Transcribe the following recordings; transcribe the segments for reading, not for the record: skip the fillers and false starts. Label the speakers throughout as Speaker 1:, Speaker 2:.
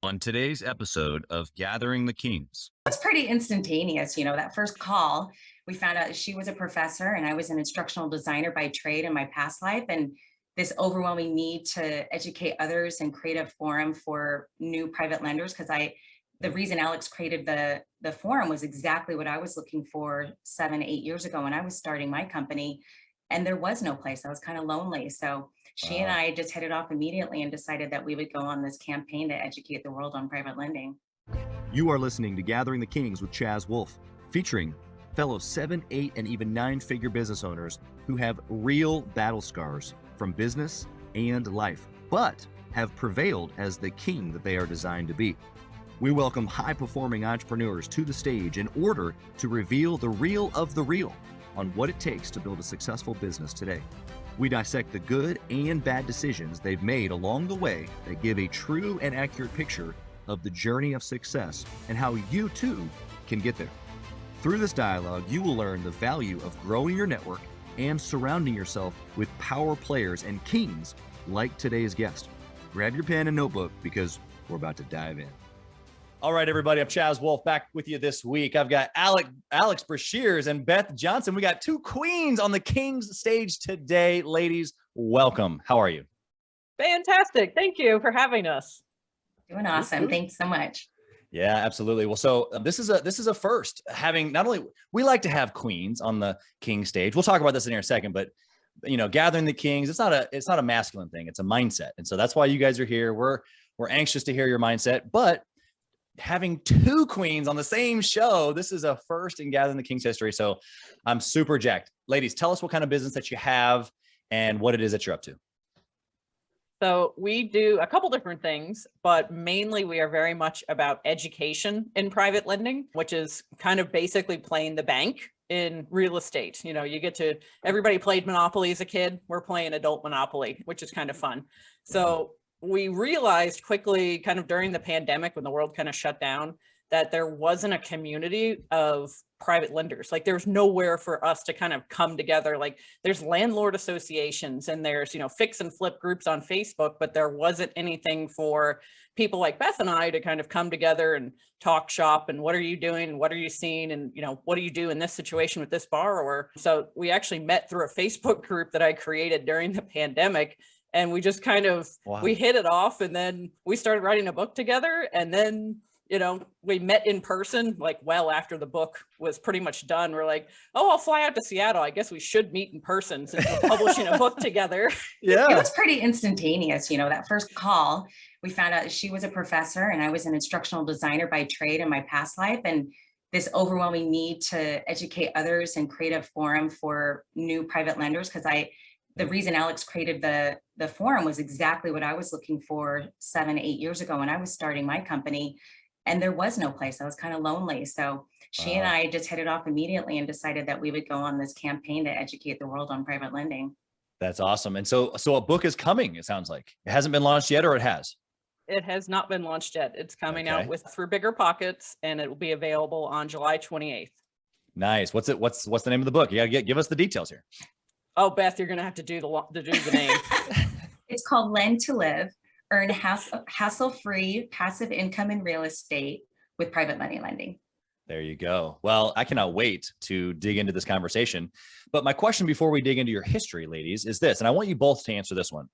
Speaker 1: on today's episode of Gathering the Kings.
Speaker 2: It's pretty instantaneous. That first call, we found out she was a professor and I was an instructional designer by trade in my past life. And this overwhelming need to educate others and create a forum for new private lenders. The reason Alex created the forum was exactly what I was looking for 7-8 years ago when I was starting my company. And there was no place. I was kind of lonely. So she and I just hit it off immediately and decided that we would go on this campaign to educate the world on private lending.
Speaker 1: You are listening to Gathering the Kings with Chaz, Wolfe, featuring fellow 7, 8, and even 9-figure business owners who have real battle scars from business and life, but have prevailed as the king that they are designed to be. We welcome high-performing entrepreneurs to the stage in order to reveal the real of the real on what it takes to build a successful business today. We dissect the good and bad decisions they've made along the way that give a true and accurate picture of the journey of success and how you too can get there. Through this dialogue, you will learn the value of growing your network and surrounding yourself with power players and kings like today's guest. Grab your pen and notebook because we're about to dive in. All right, everybody, I'm Chaz Wolfe back with you this week. I've got Alex Breshers and Beth Johnson. We got two queens on the Kings stage today. Ladies, welcome. How are you?
Speaker 3: Fantastic. Thank you for having us.
Speaker 2: Doing awesome. Thanks so much.
Speaker 1: Yeah, absolutely. Well, so this is a first. Having not only we like to have queens on the king stage. We'll talk about this in here in a second, but gathering the kings, it's not a masculine thing. It's a mindset, and so that's why you guys are here. We're anxious to hear your mindset, but having two queens on the same show, this is a first in Gathering the Kings history. So I'm super jacked. Ladies, tell us what kind of business that you have and what it is that you're up to.
Speaker 3: So we do a couple different things, but mainly we are very much about education in private lending, which is kind of basically playing the bank in real estate. Everybody played Monopoly as a kid. We're playing adult Monopoly, which is kind of fun. So we realized quickly, kind of during the pandemic, when the world kind of shut down, that there wasn't a community of private lenders. Like there's nowhere for us to kind of come together. Like there's landlord associations and there's, fix and flip groups on Facebook, but there wasn't anything for people like Beth and I to kind of come together and talk shop and what are you doing? What are you seeing? And, what do you do in this situation with this borrower? So we actually met through a Facebook group that I created during the pandemic. And we just kind of, we hit it off, and then we started writing a book together. And then, we met in person, like well after the book was pretty much done. We're like, oh, I'll fly out to Seattle. I guess we should meet in person since we're publishing a book together.
Speaker 2: Yeah. It was pretty instantaneous. That first call, we found out she was a professor and I was an instructional designer by trade in my past life. And this overwhelming need to educate others and create a forum for new private lenders. The reason Alex created the forum was exactly what I was looking for 7-8 years ago when I was starting my company, and there was no place. I was kind of lonely. So she and I just hit it off immediately and decided that we would go on this campaign to educate the world on private lending.
Speaker 1: That's awesome. And so a book is coming, it sounds like. It hasn't been launched yet, or it has?
Speaker 3: It has not been launched yet. It's coming out through Bigger Pockets, and it will be available on July 28th.
Speaker 1: Nice. What's the name of the book? You gotta give us the details here.
Speaker 3: Oh, Beth, you're going to have to do the name.
Speaker 2: It's called Lend to Live, Earn Hassle-Free Passive Income in Real Estate with Private Money Lending.
Speaker 1: There you go. Well, I cannot wait to dig into this conversation. But my question before we dig into your history, ladies, is this, and I want you both to answer this one.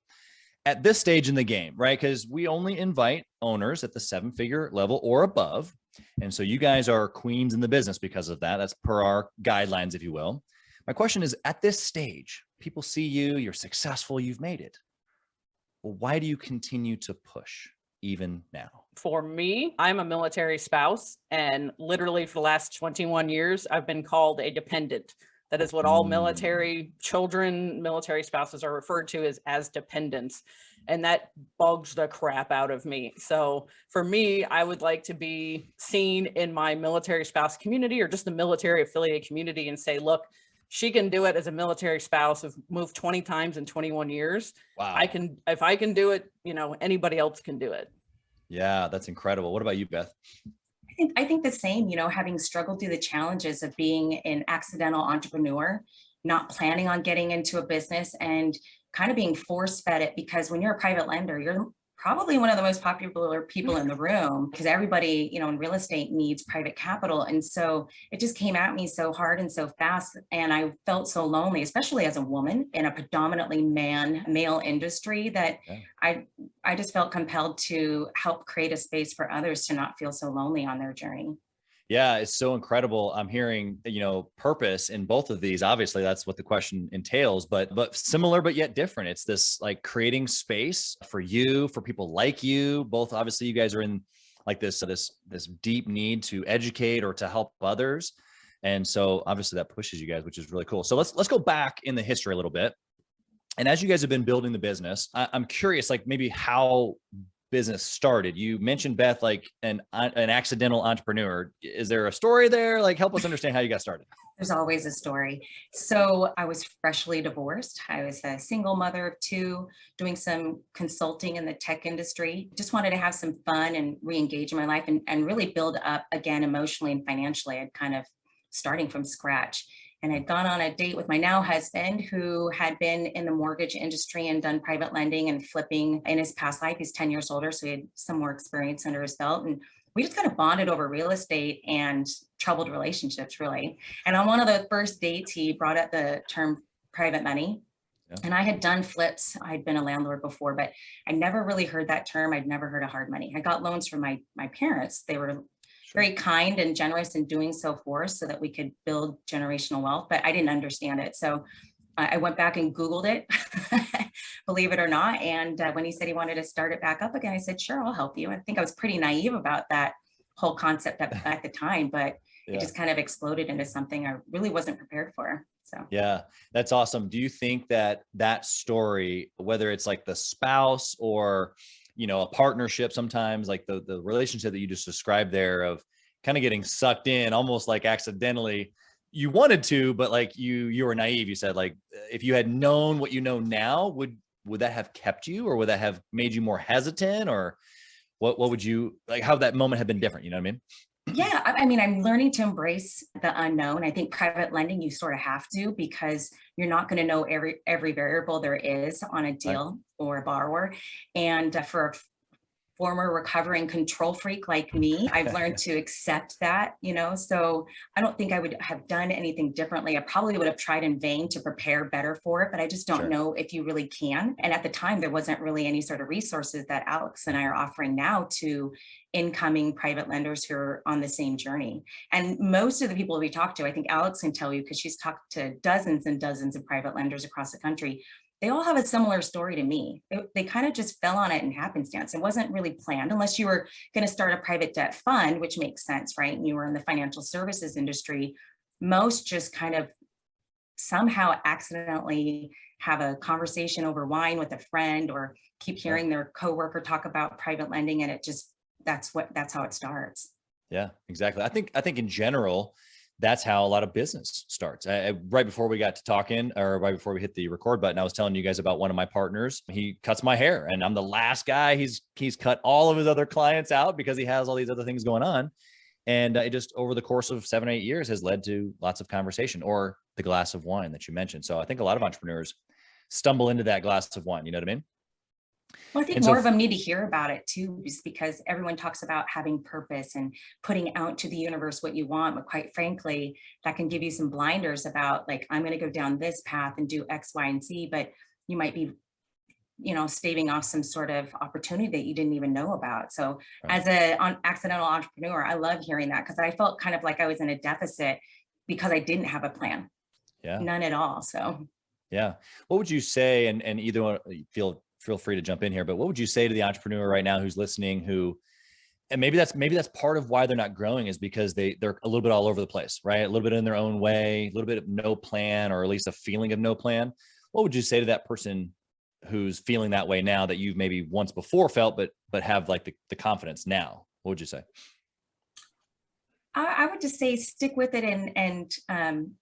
Speaker 1: At this stage in the game, right? Because we only invite owners at the 7-figure level or above. And so you guys are queens in the business because of that. That's per our guidelines, if you will. My question is, at this stage, people see you, you're successful, you've made it. Well, why do you continue to push even now?
Speaker 3: For me, I'm a military spouse, and literally for the last 21 years, I've been called a dependent. That is what all military children, military spouses are referred to as dependents. And that bugs the crap out of me. So for me, I would like to be seen in my military spouse community or just the military affiliate community and say, look, she can do it as a military spouse who've moved 20 times in 21 years.
Speaker 1: Wow.
Speaker 3: If I can do it, anybody else can do it.
Speaker 1: Yeah, that's incredible. What about you, Beth?
Speaker 2: I think the same, having struggled through the challenges of being an accidental entrepreneur, not planning on getting into a business and kind of being force fed it, because when you're a private lender, you're probably one of the most popular people in the room, because everybody, in real estate needs private capital. And so it just came at me so hard and so fast. And I felt so lonely, especially as a woman in a predominantly male industry, that I just felt compelled to help create a space for others to not feel so lonely on their journey.
Speaker 1: Yeah, it's so incredible. I'm hearing, purpose in both of these. Obviously, that's what the question entails, but similar, but yet different. It's this like creating space for you, for people like you. Both, obviously, you guys are in like this deep need to educate or to help others. And so obviously that pushes you guys, which is really cool. So let's go back in the history a little bit. And as you guys have been building the business, I'm curious, like maybe how business started. You mentioned, Beth, like an accidental entrepreneur. Is there a story there? Like, help us understand how you got started.
Speaker 2: There's always a story. So I was freshly divorced. I was a single mother of two, doing some consulting in the tech industry. Just wanted to have some fun and re-engage in my life and really build up again emotionally and financially. I'd kind of starting from scratch. And I'd gone on a date with my now husband, who had been in the mortgage industry and done private lending and flipping in his past life. He's 10 years older, so he had some more experience under his belt. And we just kind of bonded over real estate and troubled relationships, really. And on one of the first dates, he brought up the term private money. Yeah. And I had done flips. I'd been a landlord before, but I never really heard that term. I'd never heard of hard money. I got loans from my parents. They were very kind and generous in doing so for us so that we could build generational wealth, but I didn't understand it. So I went back and Googled it, believe it or not. And when he said he wanted to start it back up again, I said, sure, I'll help you. I think I was pretty naive about that whole concept at the time, but it just kind of exploded into something I really wasn't prepared for. So
Speaker 1: yeah, that's awesome. Do you think that story, whether it's like the spouse or a partnership, sometimes like the relationship that you just described there, of kind of getting sucked in almost like accidentally, you wanted to, but like you were naive. You said, like, if you had known what you know now, would that have kept you, or would that have made you more hesitant, or what would you like, how that moment had been different? You know what I mean?
Speaker 2: Yeah, I mean, I'm learning to embrace the unknown. I think private lending, you sort of have to, because you're not going to know every variable there is on a deal or a borrower. And for a former recovering control freak like me, I've learned to accept that, so I don't think I would have done anything differently. I probably would have tried in vain to prepare better for it, but I just don't know if you really can. And at the time, there wasn't really any sort of resources that Alex and I are offering now to incoming private lenders who are on the same journey. And most of the people we talk to, I think Alex can tell you, because she's talked to dozens and dozens of private lenders across the country, they all have a similar story to me. They kind of just fell on it in happenstance. It wasn't really planned, unless you were going to start a private debt fund, which makes sense, right? And you were in the financial services industry. Most just kind of somehow accidentally have a conversation over wine with a friend, or keep hearing their coworker talk about private lending, and it just, that's how it starts.
Speaker 1: Yeah, exactly. I think in general, that's how a lot of business starts. Right before we got to talking, or right before we hit the record button, I was telling you guys about one of my partners. He cuts my hair, and I'm the last guy. He's cut all of his other clients out because he has all these other things going on. And it just, over the course of 7 or 8 years, has led to lots of conversation, or the glass of wine that you mentioned. So I think a lot of entrepreneurs stumble into that glass of wine. You know what I mean?
Speaker 2: Well, I think more of them need to hear about it too, just because everyone talks about having purpose and putting out to the universe what you want. But quite frankly, that can give you some blinders about, like, I'm going to go down this path and do X, Y, and Z, but you might be, staving off some sort of opportunity that you didn't even know about. So as an accidental entrepreneur, I love hearing that, because I felt kind of like I was in a deficit because I didn't have a plan. Yeah. None at all. So
Speaker 1: yeah. What would you say, and either one, feel free to jump in here, but what would you say to the entrepreneur right now who's listening, and maybe that's part of why they're not growing, is because they're a little bit all over the place, right? A little bit in their own way, a little bit of no plan, or at least a feeling of no plan. What would you say to that person who's feeling that way now, that you've maybe once before felt, but have like the confidence now? What would you say?
Speaker 2: I would just say stick with it and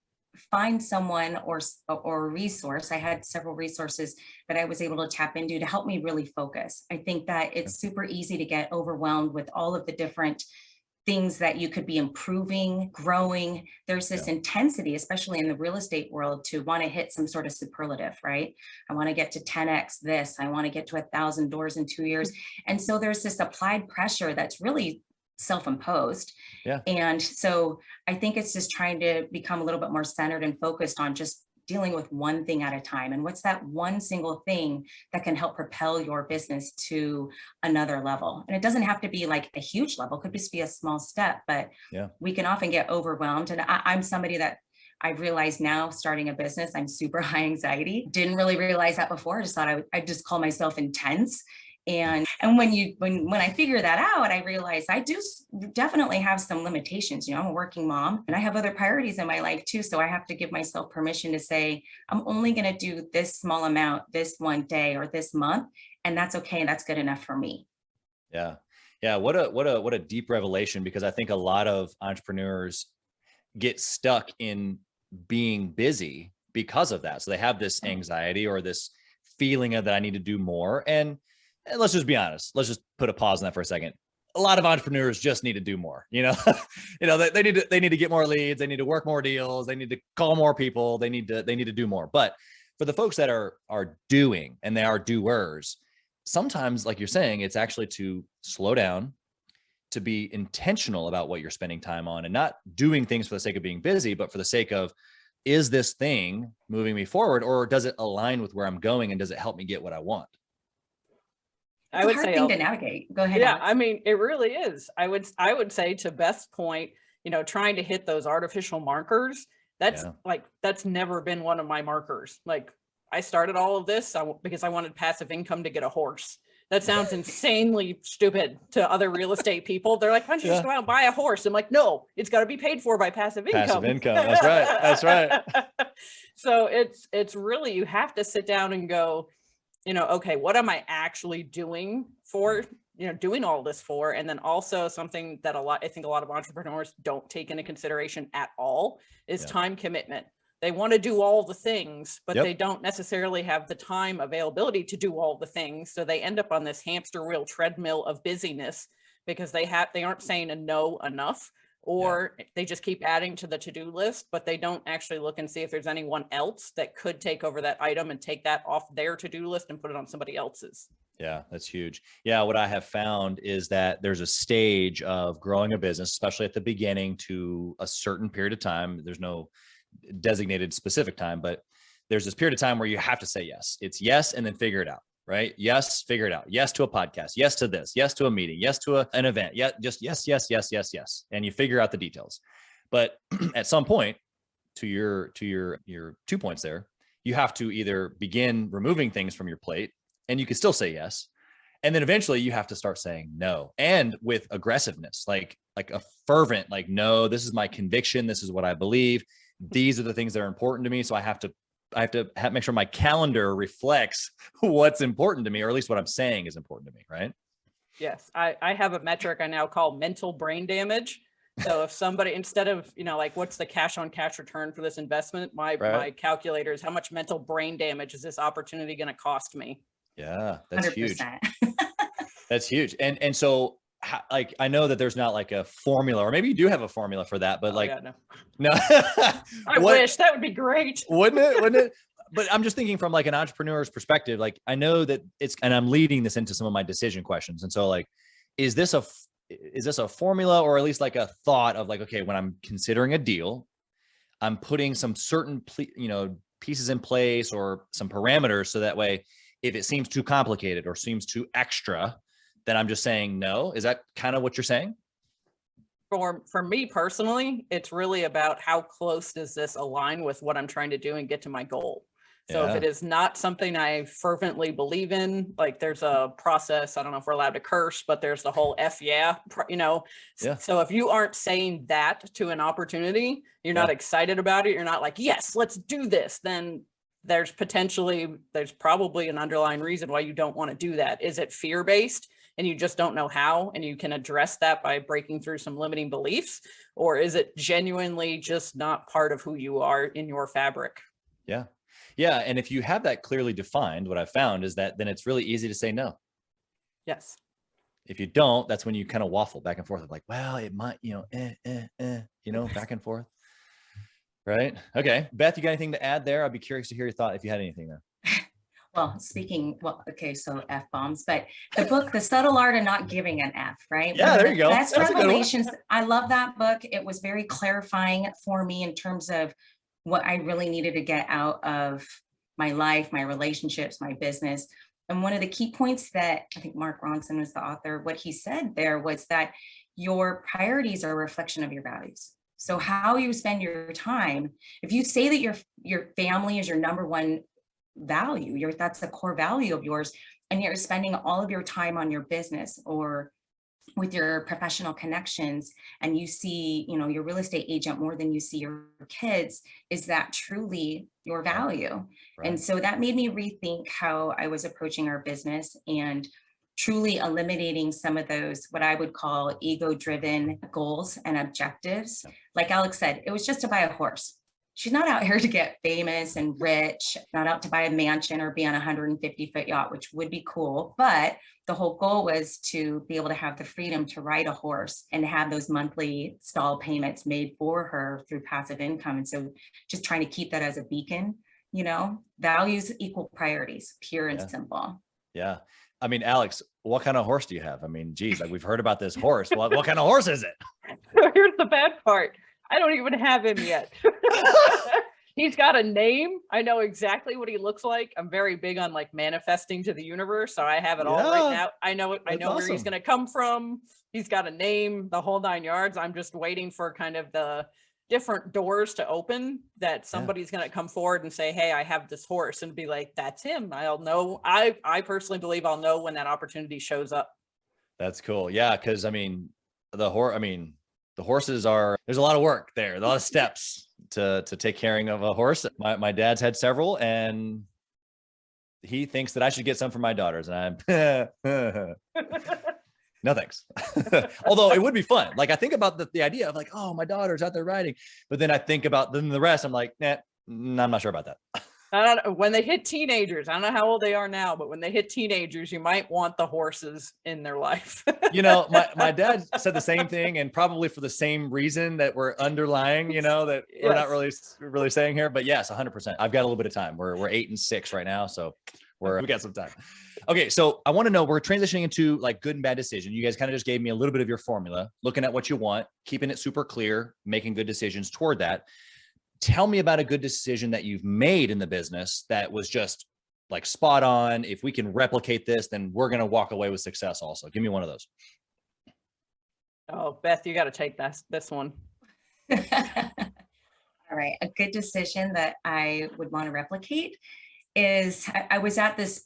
Speaker 2: find someone or a resource. I had several resources that I was able to tap into to help me really focus. I think that it's super easy to get overwhelmed with all of the different things that you could be improving, growing. There's this intensity, especially in the real estate world, to want to hit some sort of superlative, right? I want to get to 10x this, I want to get to 1,000 doors in 2 years. And so there's this applied pressure that's really self-imposed.
Speaker 1: Yeah.
Speaker 2: And so I think it's just trying to become a little bit more centered and focused on just dealing with one thing at a time. And what's that one single thing that can help propel your business to another level? And it doesn't have to be like a huge level, it could just be a small step, but we can often get overwhelmed. And I'm somebody that I've realized now, starting a business, I'm super high anxiety. Didn't really realize that before. I just thought I'd just call myself intense. And when I figure that out, I realize I do definitely have some limitations. You know, I'm a working mom and I have other priorities in my life too. So I have to give myself permission to say, I'm only going to do this small amount this one day or this month. And that's okay. And that's good enough for me.
Speaker 1: Yeah. Yeah. What a deep revelation, because I think a lot of entrepreneurs get stuck in being busy because of that. So they have this anxiety or this feeling of that I need to do more. And let's just be honest. Let's just put a pause on that for a second. A lot of entrepreneurs just need to do more. You know, they need to get more leads. They need to work more deals. They need to call more people. They need to do more. But for the folks that are doing, and they are doers, sometimes, like you're saying, it's actually to slow down, to be intentional about what you're spending time on, and not doing things for the sake of being busy, but for the sake of, is this thing moving me forward, or does it align with where I'm going, and does it help me get what I want?
Speaker 2: It's a hard thing to navigate. Go ahead.
Speaker 3: Yeah,
Speaker 2: Alex.
Speaker 3: I mean, it really is. I would say, to Beth's point, trying to hit those artificial markers, that's never been one of my markers. Like, I started all of this because I wanted passive income to get a horse. That sounds insanely stupid to other real estate people. They're like, why don't you just go out and buy a horse? I'm like, no, it's got to be paid for by passive income.
Speaker 1: Passive income. That's right. That's right.
Speaker 3: So it's really, you have to sit down and go, okay, what am I actually doing for, doing all this for? And then also something that I think a lot of entrepreneurs don't take into consideration at all is time commitment. They want to do all the things, but they don't necessarily have the time availability to do all the things. So they end up on this hamster wheel treadmill of busyness because they aren't saying a no enough, or they just keep adding to the to-do list, but they don't actually look and see if there's anyone else that could take over that item and take that off their to-do list and put it on somebody else's. Yeah,
Speaker 1: that's huge. Yeah, what I have found is that there's a stage of growing a business, especially at the beginning, to a certain period of time. There's no designated specific time, but there's this period of time where you have to say yes. It's yes, and then figure it out, right? Yes, figure it out. Yes to a podcast. Yes to this. Yes to a meeting. Yes to an event. Yeah, just yes, yes, yes, yes, yes. And you figure out the details. But at some point, to your 2 points there, you have to either begin removing things from your plate, and you can still say yes, and then eventually you have to start saying no, and with aggressiveness, like a fervent, like, no, this is my conviction. This is what I believe. These are the things that are important to me. So I have to make sure my calendar reflects what's important to me, or at least what I'm saying is important to me. Right.
Speaker 3: Yes. I have a metric I now call mental brain damage. So if somebody, instead of, like, what's the cash on cash return for this investment? My calculator is, how much mental brain damage is this opportunity going to cost me?
Speaker 1: Yeah, that's
Speaker 2: 100%.
Speaker 1: huge. That's huge. And so, like, I know that there's not like a formula, or maybe you do have a formula for that, but no.
Speaker 3: I wish. That would be great.
Speaker 1: Wouldn't it? But I'm just thinking from like an entrepreneur's perspective. Like, I know that and I'm leading this into some of my decision questions. And so, like, is this a formula, or at least like a thought of like, okay, when I'm considering a deal, I'm putting some certain, pieces in place, or some parameters, so that way, if it seems too complicated or seems too extra, then I'm just saying no. Is that kind of what you're saying?
Speaker 3: For me personally, it's really about how close does this align with what I'm trying to do and get to my goal. So if it is not something I fervently believe in, like, there's a process, I don't know if we're allowed to curse, but there's the whole So if you aren't saying that to an opportunity, you're not excited about it, you're not like, yes, let's do this, then there's probably an underlying reason why you don't want to do that. Is it fear-based and you just don't know how, and you can address that by breaking through some limiting beliefs? Or is it genuinely just not part of who you are in your fabric?
Speaker 1: Yeah. Yeah. And if you have that clearly defined, what I've found is that then it's really easy to say no.
Speaker 3: Yes.
Speaker 4: if you don't, that's when you kind of waffle back and forth of like, well, it might, back and forth. Right. Okay. Beth, you got anything to add there? I'd be curious to hear your thought if you had anything there.
Speaker 2: Okay, so F-bombs, but the book, The Subtle Art of Not Giving an F, right?
Speaker 4: Yeah, there you go.
Speaker 2: Best
Speaker 4: That's
Speaker 2: revelations. I love that book. It was very clarifying for me in terms of what I really needed to get out of my life, my relationships, my business. And one of the key points that I think Mark Ronson was the author, what he said there was that your priorities are a reflection of your values. So how you spend your time, if you say that your family is your number one value, that's a core value of yours, and you're spending all of your time on your business or with your professional connections, and you see, your real estate agent more than you see your kids, is that truly your value? Right. And so that made me rethink how I was approaching our business and truly eliminating some of those, what I would call ego-driven goals and objectives. Like Alex said, it was just to buy a horse. She's not out here to get famous and rich, not out to buy a mansion or be on a 150-foot yacht, which would be cool. But the whole goal was to be able to have the freedom to ride a horse and have those monthly stall payments made for her through passive income. And so just trying to keep that as a beacon, values equal priorities, pure and simple.
Speaker 4: Yeah. I mean, Alex, what kind of horse do you have? I mean, geez, like we've heard about this horse. What kind of horse is it?
Speaker 3: Here's the bad part. I don't even have him yet. He's got a name. I know exactly what he looks like. I'm very big on like manifesting to the universe. So I have it all right now. I know where he's going to come from. He's got a name, the whole 9 yards. I'm just waiting for kind of the different doors to open that somebody's going to come forward and say, hey, I have this horse, and be like, that's him. I'll know. I personally believe I'll know when that opportunity shows up. That's cool. Yeah. Cause I mean, the horses there's a lot of work there, a lot of steps to take care of a horse. My dad's had several, and he thinks that I should get some for my daughters. And I'm no, thanks. Although it would be fun. Like I think about the idea of like, oh, my daughter's out there riding, but then I think about the rest. I'm like, nah, I'm not sure about that. I don't know. When they hit teenagers, I don't know how old they are now, but when they hit teenagers, you might want the horses in their life. My dad said the same thing, and probably for the same reason that we're underlying, that we're not really saying here. But yes, 100%. I've got a little bit of time. We're 8 and 6 right now, so we got some time. Okay, so I want to know, we're transitioning into like good and bad decision. You guys kind of just gave me a little bit of your formula, looking at what you want, keeping it super clear, making good decisions toward that. Tell me about a good decision that you've made in the business that was just like spot on. If we can replicate this, then we're going to walk away with success also. Give me one of those. Oh, Beth, you got to take this one.
Speaker 2: All right. A good decision that I would want to replicate is I was at this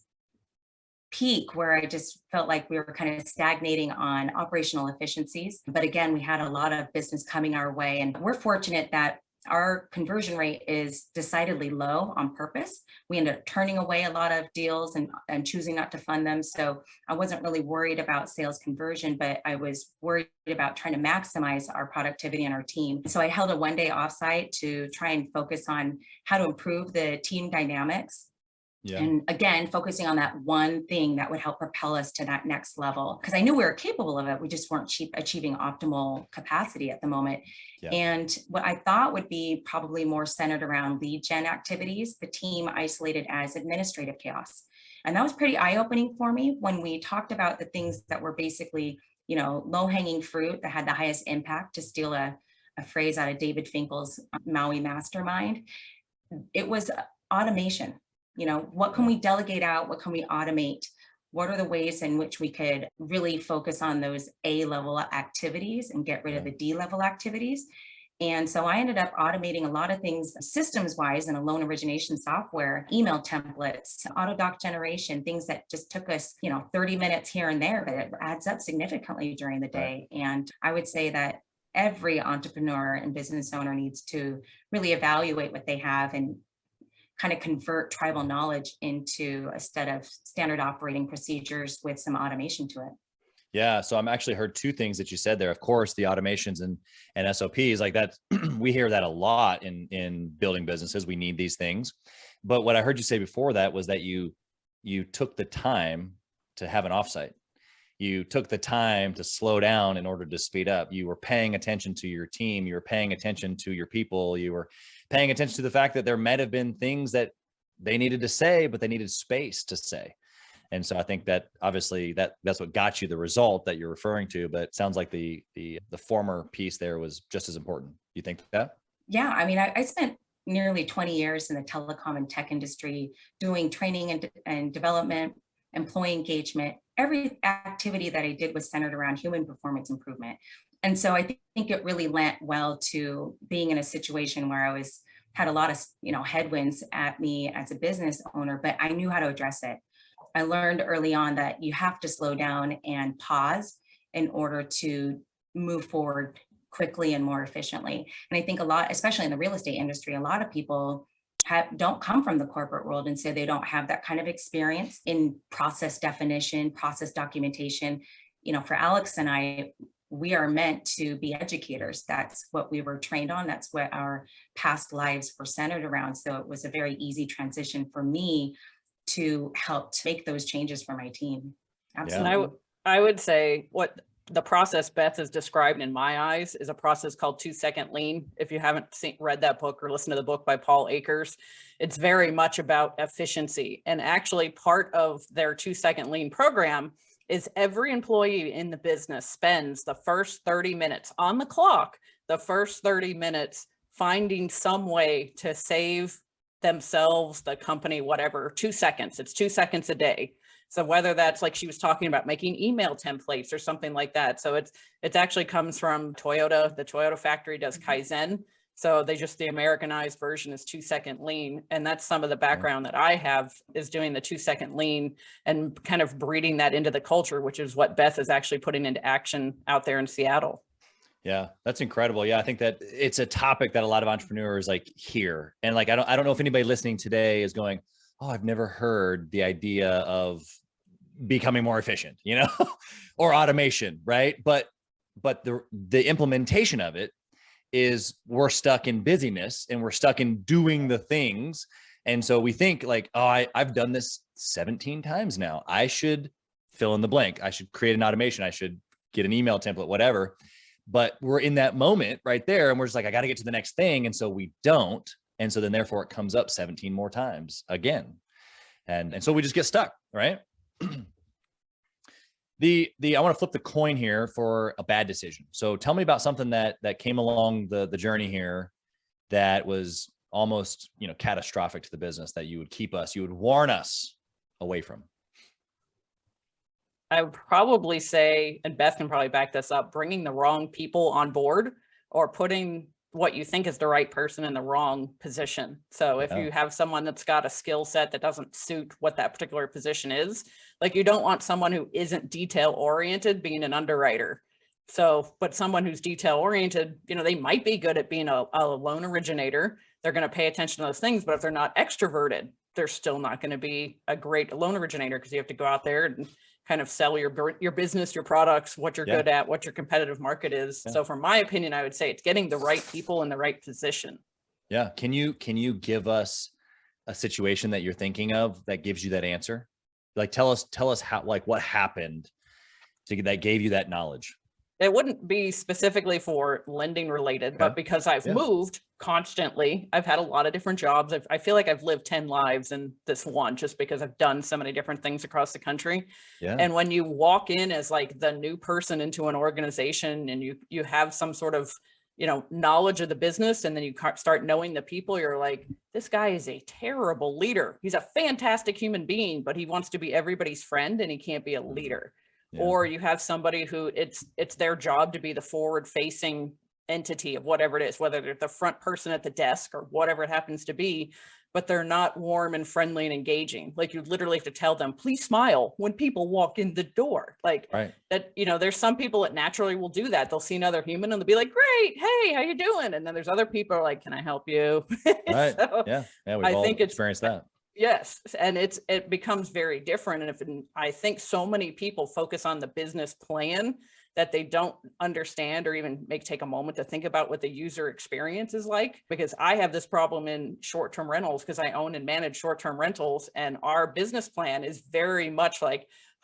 Speaker 2: peak where I just felt like we were kind of stagnating on operational efficiencies. But again, we had a lot of business coming our way, and we're fortunate that our conversion rate is decidedly low on purpose. We end up turning away a lot of deals and choosing not to fund them. So I wasn't really worried about sales conversion, but I was worried about trying to maximize our productivity and our team. So I held a one-day offsite to try and focus on how to improve the team dynamics. Yeah. And again, focusing on that one thing that would help propel us to that next level. Because I knew we were capable of it. We just weren't achieving optimal capacity at the moment. Yeah. And what I thought would be probably more centered around lead gen activities, the team isolated as administrative chaos. And that was pretty eye-opening for me when we talked about the things that were basically, low-hanging fruit that had the highest impact, to steal a phrase out of David Finkel's Maui Mastermind. It was automation. What can we delegate out? What can we automate? What are the ways in which we could really focus on those A-level activities and get rid of the D-level activities? And so I ended up automating a lot of things systems-wise in a loan origination software, email templates, auto doc generation, things that just took us, 30 minutes here and there, but it adds up significantly during the day. Right. And I would say that every entrepreneur and business owner needs to really evaluate what they have and kind of convert tribal knowledge into a set of standard operating procedures with some automation to it.
Speaker 4: Yeah. So I'm actually heard two things that you said there. Of course, the automations and SOPs like that. We hear that a lot in building businesses. We need these things. But what I heard you say before that was that you took the time to have an offsite. You took the time to slow down in order to speed up. You were paying attention to your team. You were paying attention to your people. You were paying attention to the fact that there might have been things that they needed to say, but they needed space to say. And so I think that obviously that's what got you the result that you're referring to, but it sounds like the former piece there was just as important. You think that?
Speaker 2: Yeah, I mean, I spent nearly 20 years in the telecom and tech industry doing training and development, employee engagement. Every activity that I did was centered around human performance improvement. And so I think it really lent well to being in a situation where I had a lot of, headwinds at me as a business owner, but I knew how to address it. I learned early on that you have to slow down and pause in order to move forward quickly and more efficiently. And I think a lot, especially in the real estate industry, a lot of people don't come from the corporate world, and so they don't have that kind of experience in process definition, process documentation. For Alex and I, we are meant to be educators. That's what we were trained on. That's what our past lives were centered around. So it was a very easy transition for me to help to make those changes for my team. Absolutely.
Speaker 3: And I would say what the process Beth has described in my eyes is a process called 2-second lean. If you haven't read that book or listened to the book by Paul Akers, it's very much about efficiency. And actually part of their 2-second lean program is every employee in the business spends the first 30 minutes on the clock, the first 30 minutes finding some way to save themselves, the company, whatever, 2 seconds. It's 2 seconds a day. So whether that's like she was talking about making email templates or something like that. So it actually comes from Toyota. The Toyota factory does Kaizen. So the Americanized version is 2-second lean. And that's some of the background that I have, is doing the 2-second lean and kind of breeding that into the culture, which is what Beth is actually putting into action out there in Seattle.
Speaker 4: Yeah, that's incredible. Yeah, I think that it's a topic that a lot of entrepreneurs hear. And I don't know if anybody listening today is going, oh, I've never heard the idea of becoming more efficient, or automation, right? But the implementation of it is we're stuck in busyness and we're stuck in doing the things. And so we think I've done this 17 times now. I should fill in the blank. I should create an automation. I should get an email template, whatever. But we're in that moment right there. And we're just I got to get to the next thing. And so we don't. And so then therefore it comes up 17 more times again. And so we just get stuck, right? I want to flip the coin here for a bad decision. So tell me about something that came along the journey here that was almost, catastrophic to the business that you would warn us away from.
Speaker 3: I would probably say, and Beth can probably back this up, bringing the wrong people on board or putting what you think is the right person in the wrong position. So if you have someone that's got a skill set that doesn't suit what that particular position is, you don't want someone who isn't detail oriented being an underwriter. So, but someone who's detail oriented, they might be good at being a loan originator. They're going to pay attention to those things, but if they're not extroverted, they're still not going to be a great loan originator, because you have to go out there and kind of sell your business, your products, what you're good at, what your competitive market is. Yeah. So from my opinion, I would say it's getting the right people in the right position.
Speaker 4: Yeah. Can you give us a situation that you're thinking of that gives you that answer? Tell us how, what happened that gave you that knowledge?
Speaker 3: It wouldn't be specifically for lending related, but because I've moved constantly, I've had a lot of different jobs. I feel like I've lived 10 lives in this one, just because I've done so many different things across the country. Yeah. And when you walk in as the new person into an organization and you have some sort of, knowledge of the business, and then you start knowing the people, you're like, this guy is a terrible leader. He's a fantastic human being, but he wants to be everybody's friend and he can't be a leader. Yeah. Or you have somebody who it's their job to be the forward facing entity of whatever it is, whether they're the front person at the desk or whatever it happens to be, but they're not warm and friendly and engaging. You literally have to tell them, please smile when people walk in the door. That, there's some people that naturally will do that. They'll see another human and they'll be like, great, hey, how you doing? And then there's other people who are like, can I help you?
Speaker 4: Right. So yeah. We've all experienced that.
Speaker 3: Yes. And it becomes very different. And I think so many people focus on the business plan that they don't understand or even take a moment to think about what the user experience is like. Because I have this problem in short-term rentals because I own and manage short-term rentals. And our business plan is very much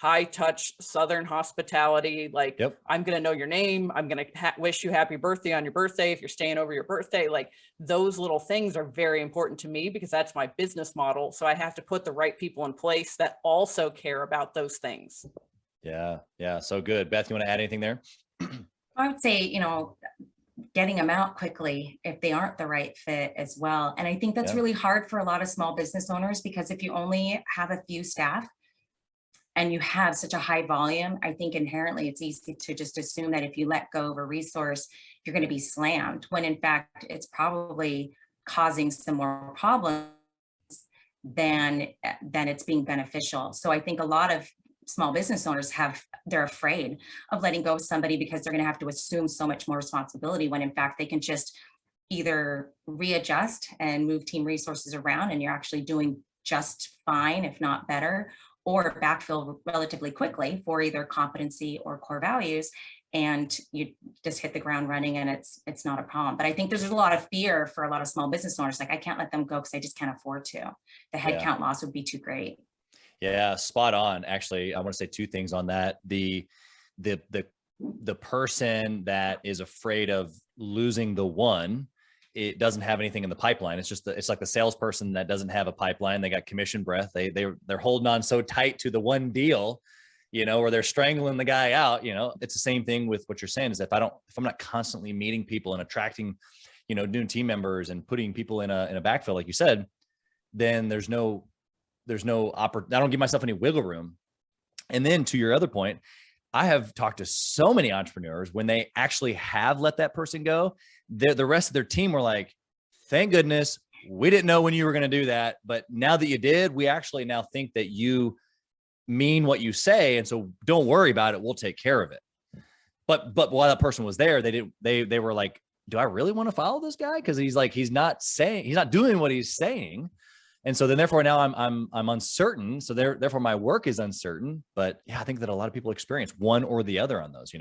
Speaker 3: high touch Southern hospitality. Like,
Speaker 4: Yep.
Speaker 3: I'm going to know your name. I'm going to wish you happy birthday on your birthday if you're staying over your birthday. Like, those little things are very important to me because that's my business model. So I have to put the right people in place that also care about those things.
Speaker 4: Yeah. Yeah. So good. Beth, you want to add anything there?
Speaker 2: I would say, getting them out quickly if they aren't the right fit as well. And I think that's
Speaker 4: Yeah.
Speaker 2: really hard for a lot of small business owners, because if you only have a few staff and you have such a high volume, I think inherently it's easy to just assume that if you let go of a resource, you're going to be slammed, when in fact it's probably causing some more problems than it's being beneficial. So I think a lot of small business owners they're afraid of letting go of somebody because they're going to have to assume so much more responsibility, when in fact they can just either readjust and move team resources around and you're actually doing just fine, if not better, or backfill relatively quickly for either competency or core values, and you just hit the ground running and it's not a problem. But I think there's a lot of fear for a lot of small business owners, like, I can't let them go because I just can't afford to. The headcount loss would be too great.
Speaker 4: Yeah, spot on. Actually, I want to say two things on that. The person that is afraid of losing the one, it doesn't have anything in the pipeline. It's like the salesperson that doesn't have a pipeline. They got commission breath. They're holding on so tight to the one deal, or they're strangling the guy out. It's the same thing with what you're saying, is if I'm not constantly meeting people and attracting, new team members and putting people in a backfill, like you said, then there's no I don't give myself any wiggle room. And then to your other point, I have talked to so many entrepreneurs when they actually have let that person go, the rest of their team were like, thank goodness we didn't know when you were going to do that. But now that you did, we actually now think that you mean what you say. And so don't worry about it. We'll take care of it. But while that person was there, they were like, do I really want to follow this guy? Cause he's not doing what he's saying. And so then therefore now I'm uncertain. So therefore my work is uncertain. But yeah, I think that a lot of people experience one or the other on those,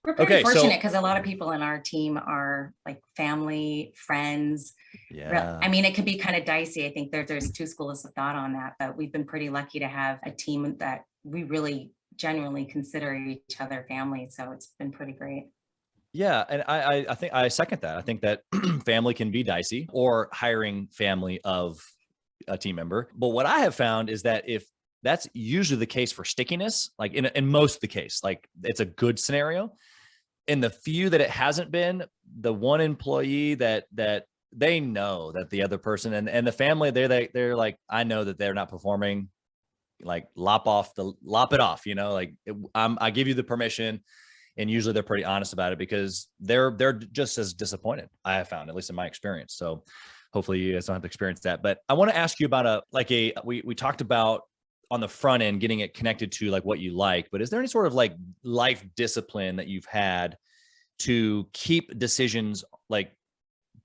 Speaker 2: We're pretty fortunate because a lot of people in our team are like family, friends.
Speaker 4: Yeah.
Speaker 2: I mean, it could be kind of dicey. I think there's two schools of thought on that, but we've been pretty lucky to have a team that we really genuinely consider each other family. So it's been pretty great.
Speaker 4: Yeah. And I think I second that. I think that family can be dicey, or hiring family of a team member. But what I have found is that if that's usually the case for stickiness, like in most of the case, like it's a good scenario. In the few that it hasn't been, the one employee that they know that the other person and the family, they're like, I know that they're not performing, like lop it off, I give you the permission. And usually they're pretty honest about it because they're just as disappointed, I have found, at least in my experience. So hopefully you guys don't have to experience that. But I want to ask you about we talked about on the front end, getting it connected to like what you like, but is there any sort of like life discipline that you've had to keep decisions like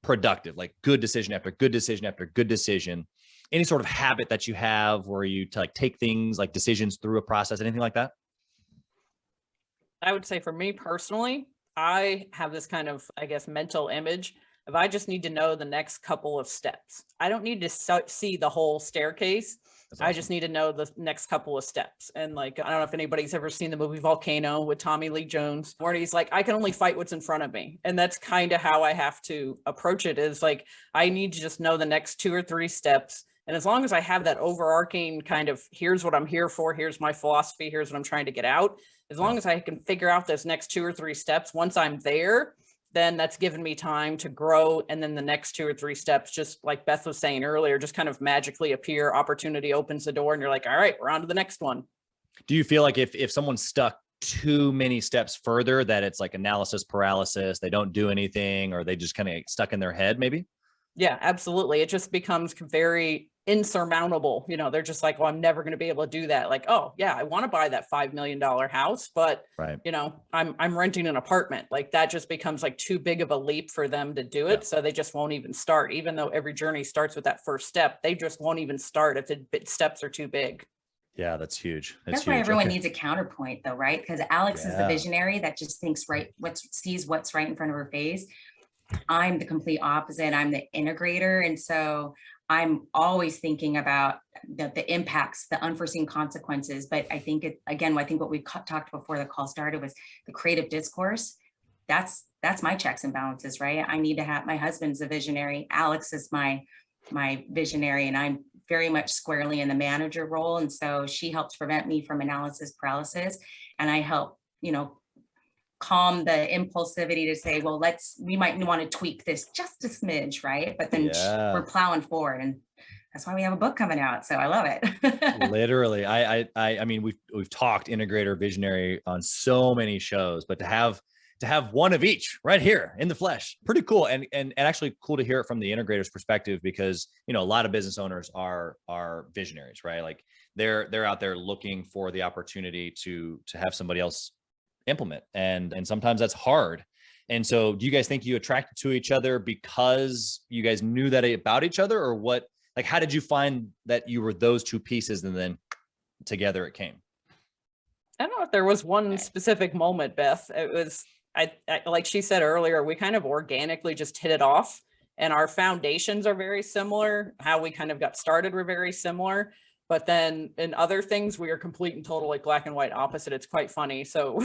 Speaker 4: productive, like good decision after good decision after good decision? Any sort of habit that you have where you take things like decisions through a process, anything like that?
Speaker 3: I would say for me personally, I have this kind of, I guess, mental image of I just need to know the next couple of steps. I don't need to see the whole staircase. Awesome. I just need to know the next couple of steps. And like, I don't know if anybody's ever seen the movie Volcano with Tommy Lee Jones, where he's like, I can only fight what's in front of me. And that's kind of how I have to approach it, is like, I need to just know the next 2 or 3 steps. And as long as I have that overarching kind of, here's what I'm here for, here's my philosophy, here's what I'm trying to get out. As long as I can figure out those next 2 or 3 steps, once I'm there, then that's given me time to grow. And then the next 2 or 3 steps, just like Beth was saying earlier, just kind of magically appear. Opportunity opens the door and you're like, all right, we're on to the next one.
Speaker 4: Do you feel like if someone's stuck too many steps further, that it's like analysis paralysis, they don't do anything, or they just kind of get stuck in their head maybe?
Speaker 3: Yeah, absolutely. It just becomes very insurmountable. They're just like, well, I'm never going to be able to do that. Like, oh yeah, I want to buy that $5 million house, but right. I'm renting an apartment. Like that just becomes like too big of a leap for them to do it. Yeah. So they just won't even start, even though every journey starts with that first step. They just won't even start if the steps are too big.
Speaker 4: Yeah, that's huge.
Speaker 2: That's why everyone needs a counterpoint though, right? Because Alex is the visionary that just thinks sees what's right in front of her face. I'm the complete opposite. I'm the integrator. And so I'm always thinking about the impacts, the unforeseen consequences. But I think I think what we talked before the call started was the creative discourse. That's my checks and balances, right? I need to have, my husband's a visionary. Alex is my visionary, and I'm very much squarely in the manager role. And so she helps prevent me from analysis paralysis. And I help, calm the impulsivity to say, well, we might want to tweak this just a smidge, right? But then we're plowing forward, and that's why we have a book coming out. So I love it.
Speaker 4: Literally, I mean, we've talked integrator, visionary on so many shows, but to have one of each right here in the flesh, pretty cool. And actually cool to hear it from the integrator's perspective, because, a lot of business owners are visionaries, right? Like they're out there looking for the opportunity to have somebody else implement. And sometimes that's hard. And so do you guys think you attracted to each other because you guys knew that about each other, or what? Like, how did you find that you were those two pieces and then together it came?
Speaker 3: I don't know if there was one specific moment, Beth. It was, I like she said earlier, we kind of organically just hit it off, and our foundations are very similar. How we kind of got started were very similar, but then in other things we are complete and total, like black and white opposite. It's quite funny. So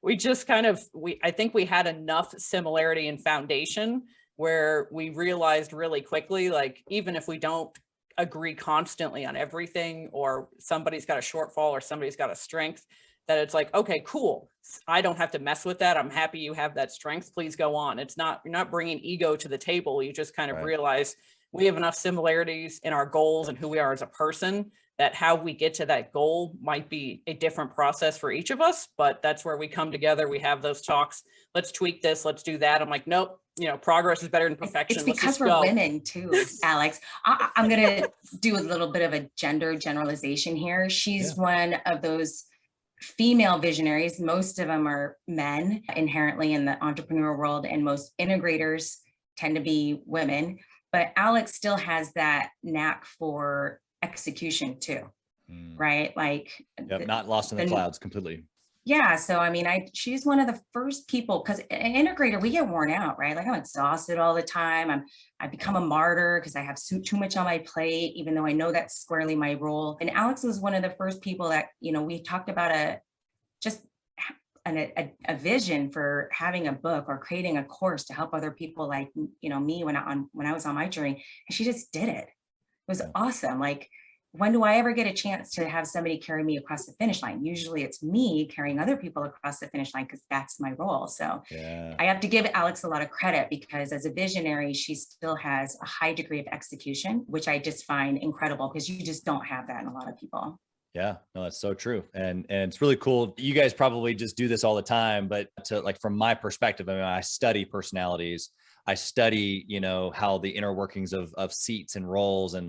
Speaker 3: we just kind of, I think we had enough similarity in foundation where we realized really quickly, like, even if we don't agree constantly on everything, or somebody's got a shortfall or somebody's got a strength, that it's like, okay, cool. I don't have to mess with that. I'm happy you have that strength. Please go on. It's not, you're not bringing ego to the table. You just kind of realize we have enough similarities in our goals and who we are as a person, that how we get to that goal might be a different process for each of us, but that's where we come together. We have those talks. Let's tweak this. Let's do that. I'm like, nope. Progress is better than perfection.
Speaker 2: It's because we're women too, Alex. I'm going to do a little bit of a gender generalization here. She's one of those female visionaries. Most of them are men inherently in the entrepreneurial world, and most integrators tend to be women. But Alex still has that knack for execution too, right? Like,
Speaker 4: not lost in the clouds completely.
Speaker 2: Yeah. So, I mean, she's one of the first people, because an integrator, we get worn out, right? Like, I'm exhausted all the time. I become a martyr because I have too much on my plate, even though I know that's squarely my role. And Alex was one of the first people that, we talked about a vision for having a book or creating a course to help other people like, me when I was on my journey. And she just did it. It was awesome. Like, when do I ever get a chance to have somebody carry me across the finish line? Usually it's me carrying other people across the finish line, because that's my role. So I have to give Alex a lot of credit, because as a visionary, she still has a high degree of execution, which I just find incredible, because you just don't have that in a lot of people.
Speaker 4: Yeah, no, that's so true. And it's really cool. You guys probably just do this all the time, but from my perspective, I mean, I study personalities. I study, how the inner workings of seats and roles. And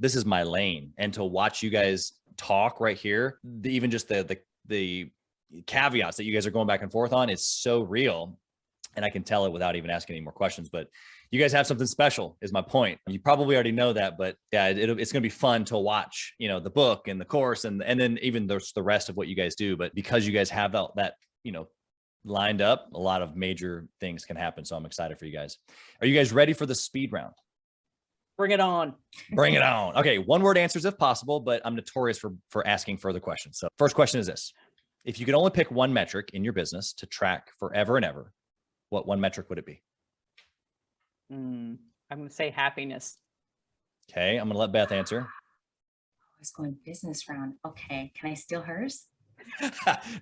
Speaker 4: this is my lane. And to watch you guys talk right here, even just the caveats that you guys are going back and forth on is so real. And I can tell it without even asking any more questions, but you guys have something special is my point. You probably already know that, but yeah, it's going to be fun to watch, the book and the course and then even the rest of what you guys do. But because you guys have that, lined up, a lot of major things can happen. So I'm excited for you guys. Are you guys ready for the speed round?
Speaker 3: Bring it on.
Speaker 4: Bring it on. Okay. One word answers if possible, but I'm notorious for asking further questions. So first question is this: if you could only pick one metric in your business to track forever and ever, what one metric would it be?
Speaker 3: I'm going to say happiness.
Speaker 4: Okay. I'm going to let Beth answer.
Speaker 2: I was going business round. Okay. Can I steal hers?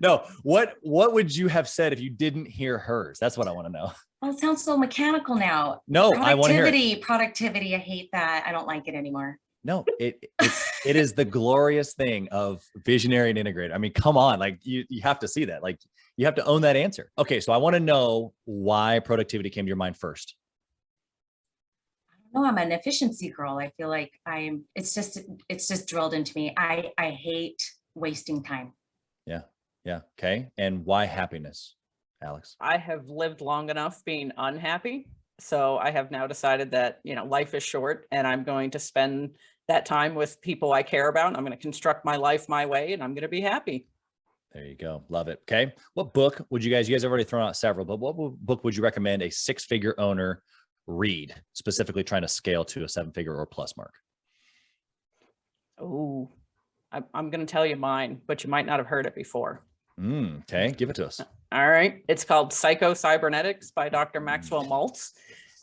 Speaker 4: No. What would you have said if you didn't hear hers? That's what I want to know.
Speaker 2: Well, it sounds so mechanical now.
Speaker 4: No, I want to hear it.
Speaker 2: Productivity. I hate that. I don't like it anymore.
Speaker 4: No, it is the glorious thing of visionary and integrator. I mean, come on, like you have to see that. Like, you have to own that answer. Okay, so I want to know why productivity came to your mind first.
Speaker 2: No, I'm an efficiency girl. I feel like it's just drilled into me. I hate wasting time.
Speaker 4: Yeah. Okay. And why happiness, Alex?
Speaker 3: I have lived long enough being unhappy. So I have now decided that, life is short, and I'm going to spend that time with people I care about. I'm going to construct my life my way, and I'm going to be happy.
Speaker 4: There you go. Love it. Okay. What book would you guys have already thrown out several, but what book would you recommend a six-figure owner read, specifically trying to scale to a 7-figure or plus mark?
Speaker 3: Oh, I'm going to tell you mine, but you might not have heard it before.
Speaker 4: Okay, give it to us.
Speaker 3: All right. It's called Psycho-Cybernetics by Dr. Maxwell Maltz.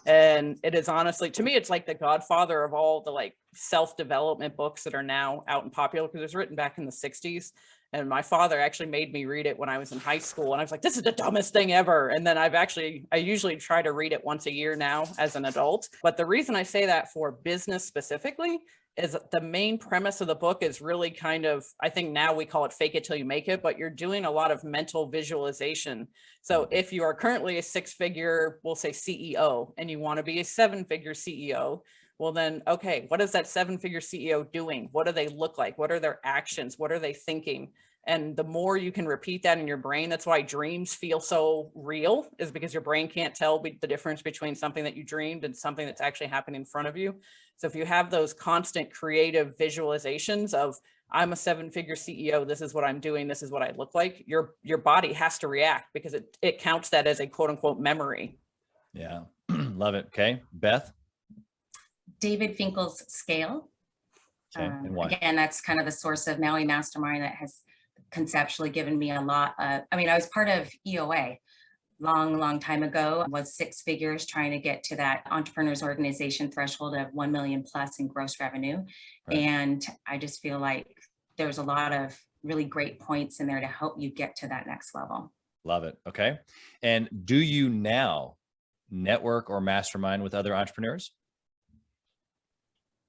Speaker 3: And it is honestly, to me, it's like the godfather of all the like self-development books that are now out and popular, because it was written back in the 60s. And my father actually made me read it when I was in high school. And I was like, this is the dumbest thing ever. And then I usually try to read it once a year now as an adult. But the reason I say that for business specifically is the main premise of the book is really kind of, I think now we call it fake it till you make it, but you're doing a lot of mental visualization. So if you are currently a 6-figure, we'll say CEO, and you want to be a 7-figure CEO, well then, okay, what is that 7-figure CEO doing? What do they look like? What are their actions? What are they thinking? And the more you can repeat that in your brain, that's why dreams feel so real, is because your brain can't tell the difference between something that you dreamed and something that's actually happening in front of you. So if you have those constant creative visualizations of, I'm a 7-figure CEO, this is what I'm doing, this is what I look like, your body has to react because it counts that as a quote unquote memory.
Speaker 4: Yeah, love it. Okay, Beth?
Speaker 2: David Finkel's Scale.
Speaker 4: Okay, and why?
Speaker 2: Again, that's kind of the source of Maui Mastermind that has conceptually given me a lot of, I mean, I was part of EOA long time ago, was 6 figures trying to get to that entrepreneurs organization threshold of 1 million plus in gross revenue.
Speaker 4: Right.
Speaker 2: And I just feel like there's a lot of really great points in there to help you get to that next level.
Speaker 4: Love it. Okay. And do you now network or mastermind with other entrepreneurs?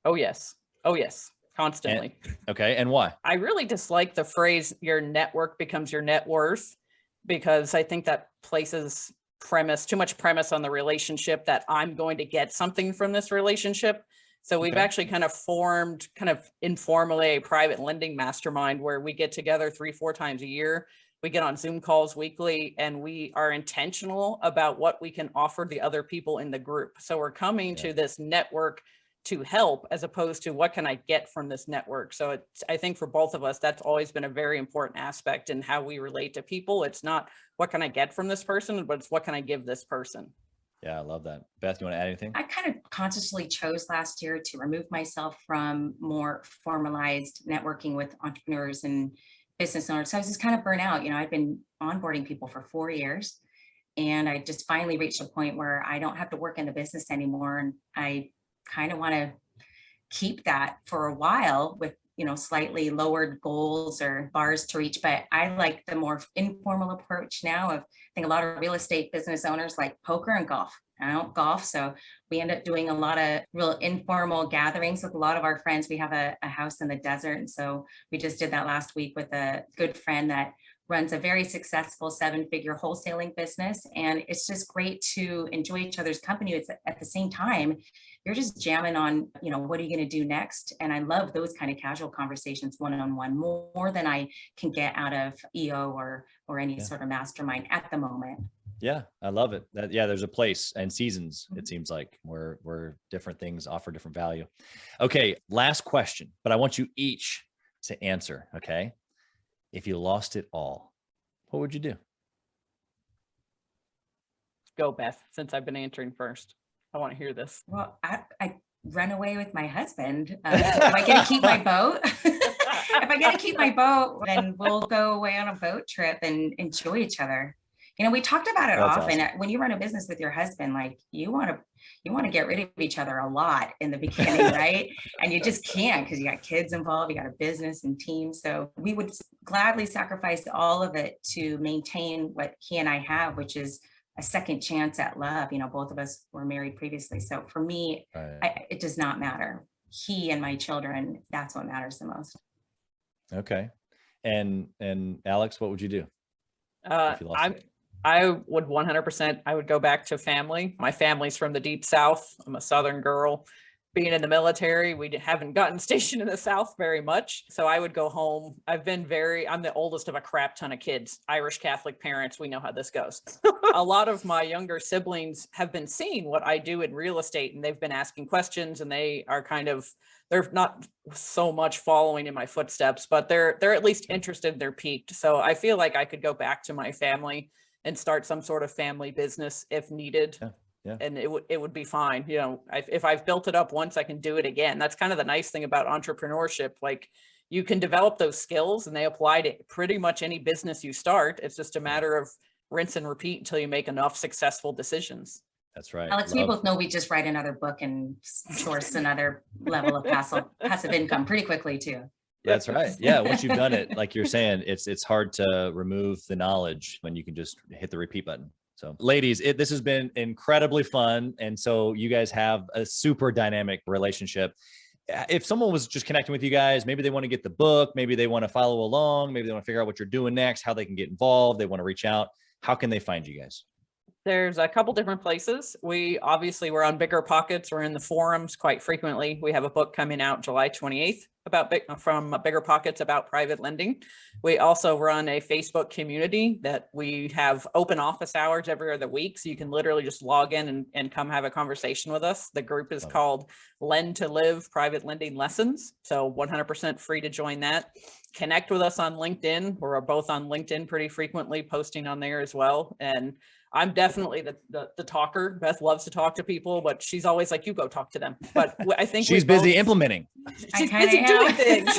Speaker 3: Oh, yes. Oh, yes. Constantly.
Speaker 4: Okay. And why?
Speaker 3: I really dislike the phrase your network becomes your net worth, because I think that places too much premise on the relationship that I'm going to get something from this relationship. So we've actually kind of formed kind of informally a private lending mastermind where we get together 3-4 times a year. We get on Zoom calls weekly, and we are intentional about what we can offer the other people in the group. So we're coming to this network to help, as opposed to what can I get from this network. So I think for both of us, that's always been a very important aspect in how we relate to people. It's not what can I get from this person, but it's what can I give this person.
Speaker 4: Yeah, I love that. Beth, you want to add anything?
Speaker 2: I kind of consciously chose last year to remove myself from more formalized networking with entrepreneurs and business owners. So I was just kind of burnt out. You know, I've been onboarding people for 4 years, and I just finally reached a point where I don't have to work in the business anymore. And I kind of want to keep that for a while with, you know, slightly lowered goals or bars to reach. But I like the more informal approach now of, I think a lot of real estate business owners like poker and golf. I don't golf, so we end up doing a lot of real informal gatherings with a lot of our friends. We have a house in the desert. And so we just did that last week with a good friend that runs a very successful 7-figure wholesaling business. And it's just great to enjoy each other's company. It's at the same time, you're just jamming on, you know, what are you going to do next? And I love those kind of casual conversations one-on-one more than I can get out of EO or any sort of mastermind at the moment.
Speaker 4: Yeah, I love it. There's a place and seasons, it seems like, where different things offer different value. Okay, last question, but I want you each to answer, okay? If you lost it all, what would you do?
Speaker 3: Go, Beth, since I've been answering first. I want to hear this.
Speaker 2: Well, I run away with my husband. If I get to keep my boat, if I get to keep my boat, then we'll go away on a boat trip and enjoy each other. You know, we talked about it often. Awesome. When you run a business with your husband, like you want to get rid of each other a lot in the beginning, right? And you just can't, because you got kids involved, you got a business and team. So we would gladly sacrifice all of it to maintain what he and I have, which is a second chance at love. You know, both of us were married previously. So for me, it does not matter. He and my children, that's what matters the most.
Speaker 4: Okay. And Alex, what would you do?
Speaker 3: I would 100%, I would go back to family. My family's from the deep South. I'm a Southern girl. Being in the military, we haven't gotten stationed in the South very much. So I would go home. I'm the oldest of a crap ton of kids, Irish Catholic parents. We know how this goes. A lot of my younger siblings have been seeing what I do in real estate, and they've been asking questions, and they're not so much following in my footsteps, but they're at least interested, they're piqued. So I feel like I could go back to my family and start some sort of family business if needed. and it would be fine. You know, if I've built it up once, I can do it again. That's kind of the nice thing about entrepreneurship. Like, you can develop those skills and they apply to pretty much any business you start. It's just a matter of rinse and repeat until you make enough successful decisions.
Speaker 4: That's right.
Speaker 2: Alex, we both know we just write another book and source another level of passive income pretty quickly too.
Speaker 4: That's right. Yeah. Once you've done it, like you're saying, it's hard to remove the knowledge when you can just hit the repeat button. So ladies, this has been incredibly fun. And so you guys have a super dynamic relationship. If someone was just connecting with you guys, maybe they want to get the book, maybe they want to follow along, maybe they want to figure out what you're doing next, how they can get involved, they want to reach out, how can they find you guys?
Speaker 3: There's a couple different places. We're on Bigger Pockets. We're in the forums quite frequently. We have a book coming out July 28th from Bigger Pockets about private lending. We also run a Facebook community that we have open office hours every other week. So you can literally just log in and come have a conversation with us. The group is called Lend to Live Private Lending Lessons. So 100% free to join that. Connect with us on LinkedIn. We're both on LinkedIn pretty frequently, posting on there as well. And I'm definitely the talker. Beth loves to talk to people, but she's always like, you go talk to them. But I think
Speaker 4: she's busy implementing.
Speaker 3: She's busy doing things.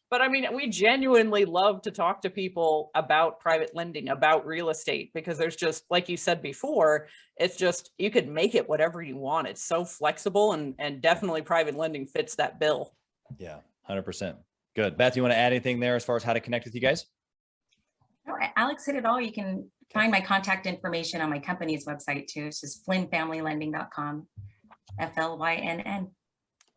Speaker 3: But I mean, we genuinely love to talk to people about private lending, about real estate, because there's just, like you said before, it's just, you could make it whatever you want. It's so flexible, and definitely private lending fits that bill.
Speaker 4: Yeah, 100%. Good. Beth, you want to add anything there as far as how to connect with you guys?
Speaker 2: No, Alex said it all. You can find my contact information on my company's website too. It's just flynnfamilylending.com, FLYNN.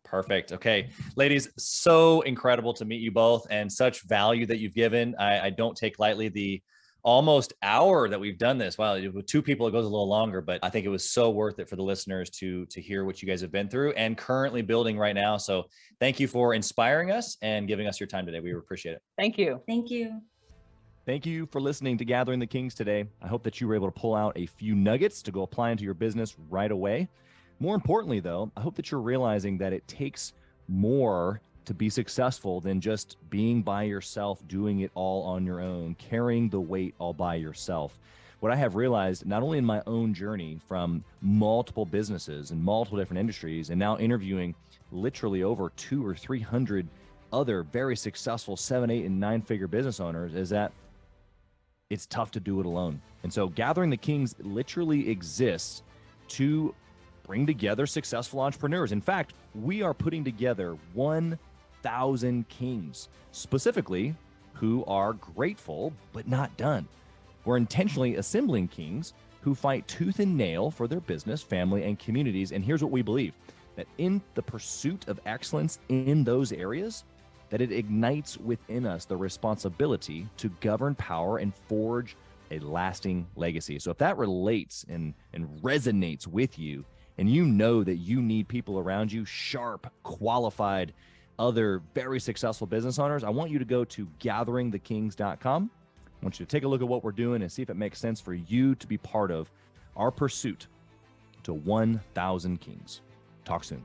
Speaker 4: Perfect. Okay, ladies, so incredible to meet you both and such value that you've given. I don't take lightly the almost hour that we've done this. Wow, with two people, it goes a little longer, but I think it was so worth it for the listeners to hear what you guys have been through and currently building right now. So thank you for inspiring us and giving us your time today. We appreciate it.
Speaker 3: Thank you.
Speaker 2: Thank you.
Speaker 1: Thank you for listening to Gathering the Kings today. I hope that you were able to pull out a few nuggets to go apply into your business right away. More importantly, though, I hope that you're realizing that it takes more to be successful than just being by yourself, doing it all on your own, carrying the weight all by yourself. What I have realized, not only in my own journey from multiple businesses and multiple different industries, and now interviewing literally over 200 or 300 other very successful 7, 8, and 9-figure business owners, is that it's tough to do it alone. And so Gathering the Kings literally exists to bring together successful entrepreneurs. In fact, we are putting together 1,000 kings, specifically who are grateful but not done. We're intentionally assembling kings who fight tooth and nail for their business, family, and communities. And here's what we believe, that in the pursuit of excellence in those areas, that it ignites within us the responsibility to govern power and forge a lasting legacy. So if that relates and resonates with you, and you know that you need people around you, sharp, qualified, other very successful business owners, I want you to go to gatheringthekings.com. I want you to take a look at what we're doing and see if it makes sense for you to be part of our pursuit to 1,000 kings. Talk soon.